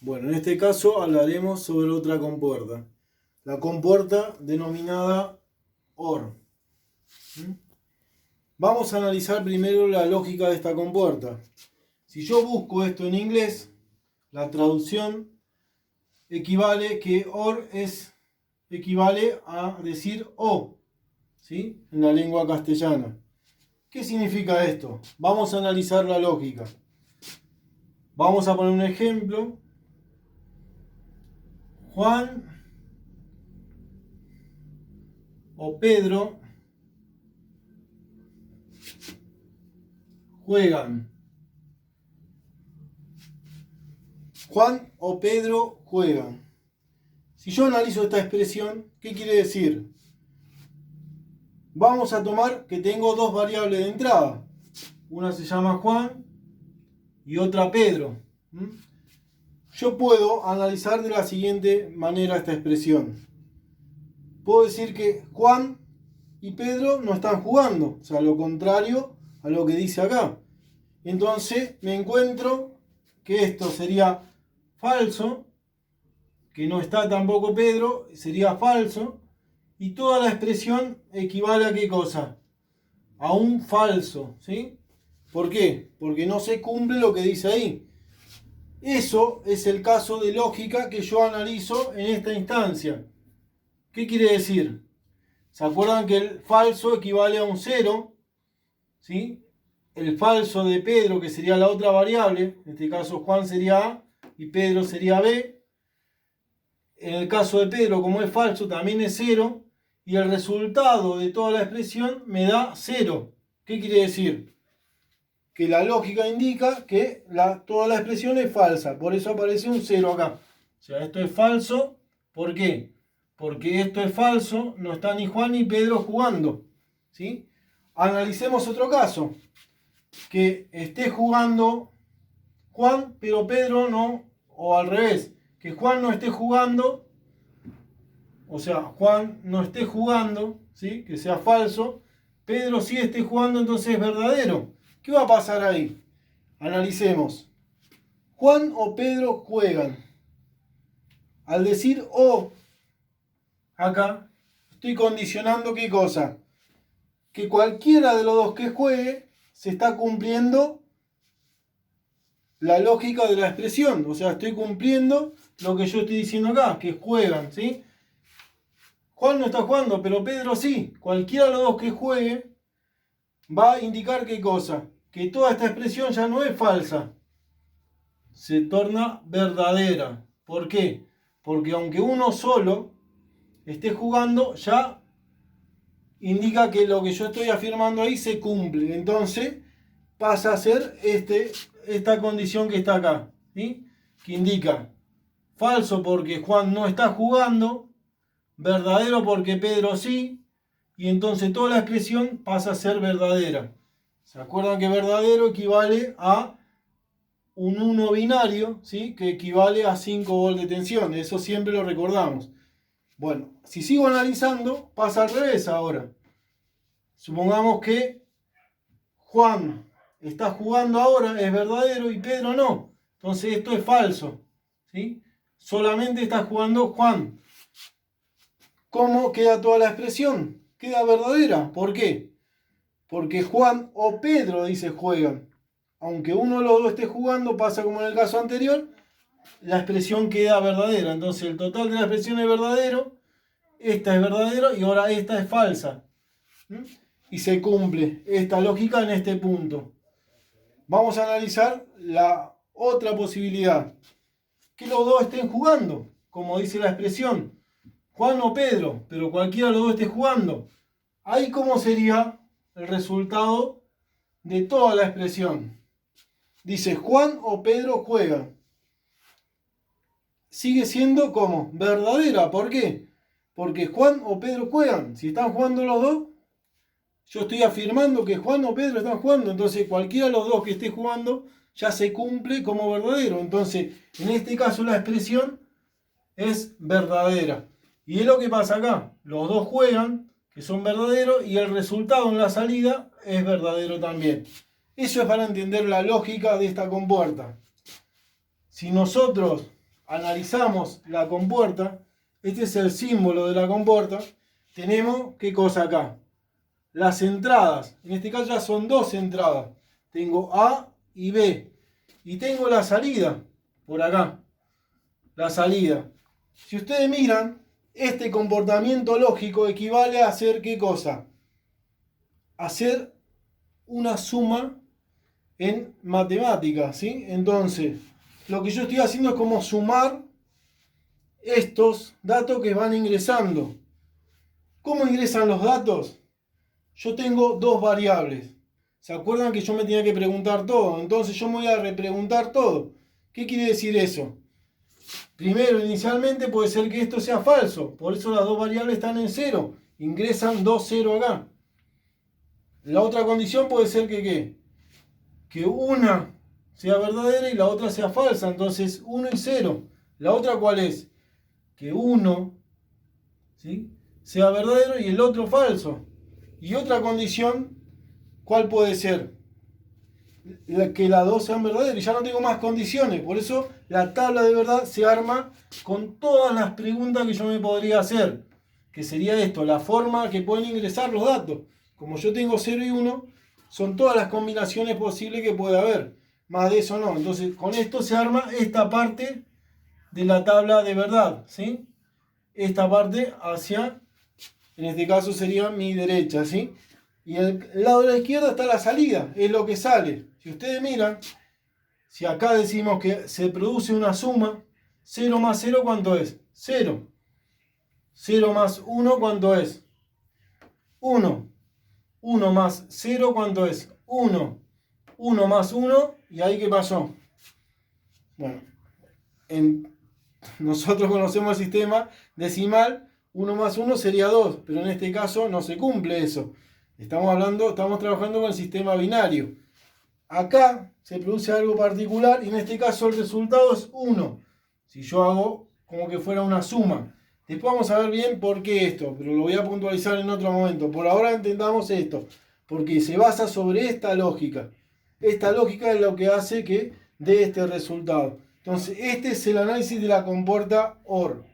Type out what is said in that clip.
Bueno, en este caso hablaremos sobre otra compuerta. La compuerta denominada OR. Vamos a analizar primero la lógica de esta compuerta. Si yo busco esto en inglés, la traducción equivale que OR equivale a decir O, ¿sí? En la lengua castellana. ¿Qué significa esto? Vamos a analizar la lógica. Vamos a poner un ejemplo. Juan o Pedro juegan. Juan o Pedro juegan. Si yo analizo esta expresión, ¿qué quiere decir? Vamos a tomar que tengo dos variables de entrada. Una se llama Juan y otra Pedro. Yo puedo analizar de la siguiente manera esta expresión. Puedo decir que Juan y Pedro no están jugando, o sea, lo contrario a lo que dice acá. Entonces me encuentro que esto sería falso, que no está tampoco Pedro, sería falso, y toda la expresión equivale a ¿qué cosa? A un falso, ¿sí? ¿Por qué? Porque no se cumple lo que dice ahí. Eso es el caso de lógica que yo analizo en esta instancia. ¿Qué quiere decir? ¿Se acuerdan que el falso equivale a un 0? ¿Sí? El falso de Pedro, que sería la otra variable, en este caso Juan sería A y Pedro sería B. En el caso de Pedro, como es falso, también es 0. Y el resultado de toda la expresión me da 0. ¿Qué quiere decir? Que la lógica indica que toda la expresión es falsa. Por eso aparece un 0 acá. O sea, esto es falso. ¿Por qué? Porque esto es falso. No está ni Juan ni Pedro jugando. ¿Sí? Analicemos otro caso. Que esté jugando Juan, pero Pedro no. O al revés. Que Juan no esté jugando. O sea, Juan no esté jugando. ¿Sí? Que sea falso. Pedro sí esté jugando, entonces es verdadero. ¿Qué va a pasar ahí? Analicemos. Juan o Pedro juegan. Al decir O, acá, estoy condicionando ¿qué cosa? Que cualquiera de los dos que juegue, se está cumpliendo la lógica de la expresión. O sea, estoy cumpliendo lo que yo estoy diciendo acá, que juegan, ¿sí? Juan no está jugando, pero Pedro sí. Cualquiera de los dos que juegue, va a indicar ¿qué cosa? Que toda esta expresión ya no es falsa, se torna verdadera. ¿Por qué? Porque aunque uno solo esté jugando, ya indica que lo que yo estoy afirmando ahí se cumple. Entonces pasa a ser esta condición que está acá, ¿sí? Que indica falso porque Juan no está jugando, verdadero porque Pedro sí, y entonces toda la expresión pasa a ser verdadera. ¿Se acuerdan que verdadero equivale a un 1 binario, ¿sí? Que equivale a 5 volts de tensión? Eso siempre lo recordamos. Bueno, si sigo analizando, pasa al revés ahora. Supongamos que Juan está jugando ahora, es verdadero, y Pedro no. Entonces esto es falso, ¿sí? Solamente está jugando Juan. ¿Cómo queda toda la expresión? Queda verdadera. ¿Por qué? Porque Juan o Pedro, dice, juegan. Aunque uno de los dos esté jugando, pasa como en el caso anterior, la expresión queda verdadera. Entonces el total de la expresión es verdadero, esta es verdadera y ahora esta es falsa. Y se cumple esta lógica en este punto. Vamos a analizar la otra posibilidad. Que los dos estén jugando, como dice la expresión. Juan o Pedro, pero cualquiera de los dos esté jugando. Ahí cómo sería el resultado de toda la expresión. Dice Juan o Pedro juegan. Sigue siendo como verdadera. ¿Por qué? Porque Juan o Pedro juegan. Si están jugando los dos, yo estoy afirmando que Juan o Pedro están jugando. Entonces cualquiera de los dos que esté jugando ya se cumple como verdadero. Entonces en este caso la expresión es verdadera. Y es lo que pasa acá. Los dos juegan, que son verdaderos, y el resultado en la salida es verdadero también. Eso es para entender la lógica de esta compuerta. Si nosotros analizamos la compuerta, este es el símbolo de la compuerta, tenemos, ¿qué cosa acá? Las entradas, en este caso ya son dos entradas, tengo A y B, y tengo la salida, por acá, la salida. Si ustedes miran, este comportamiento lógico equivale a hacer ¿qué cosa? Hacer una suma en matemáticas, ¿sí? Entonces, lo que yo estoy haciendo es como sumar estos datos que van ingresando. ¿Cómo ingresan los datos? Yo tengo dos variables. ¿Se acuerdan que yo me tenía que preguntar todo? Entonces yo me voy a repreguntar todo. ¿Qué quiere decir eso? Primero, inicialmente puede ser que esto sea falso. Por eso las dos variables están en cero. Ingresan 2 0 acá. La otra condición puede ser que ¿qué? Que una sea verdadera y la otra sea falsa. Entonces 1 y 0. ¿La otra cuál es? Que uno, ¿sí?, sea verdadero y el otro falso. Y otra condición, ¿cuál puede ser? Que las dos sean verdaderas. Y ya no tengo más condiciones. Por eso la tabla de verdad se arma con todas las preguntas que yo me podría hacer. Que sería esto, la forma que pueden ingresar los datos. Como yo tengo 0 y 1, son todas las combinaciones posibles que puede haber. Más de eso no. Entonces con esto se arma esta parte de la tabla de verdad, ¿sí? Esta parte hacia, en este caso sería mi derecha, ¿sí? Y el lado de la izquierda está la salida, es lo que sale. Si ustedes miran, si acá decimos que se produce una suma, 0 más 0, ¿cuánto es? 0. 0 más 1, ¿cuánto es? 1. 1 más 0, ¿cuánto es? 1. 1 más 1, ¿y ahí qué pasó? Bueno, nosotros conocemos el sistema decimal, 1 más 1 sería 2, pero en este caso no se cumple eso. Estamos trabajando con el sistema binario. Acá se produce algo particular y en este caso el resultado es 1. Si yo hago como que fuera una suma. Después vamos a ver bien por qué esto, pero lo voy a puntualizar en otro momento. Por ahora entendamos esto, porque se basa sobre esta lógica. Esta lógica es lo que hace que dé este resultado. Entonces, este es el análisis de la compuerta OR.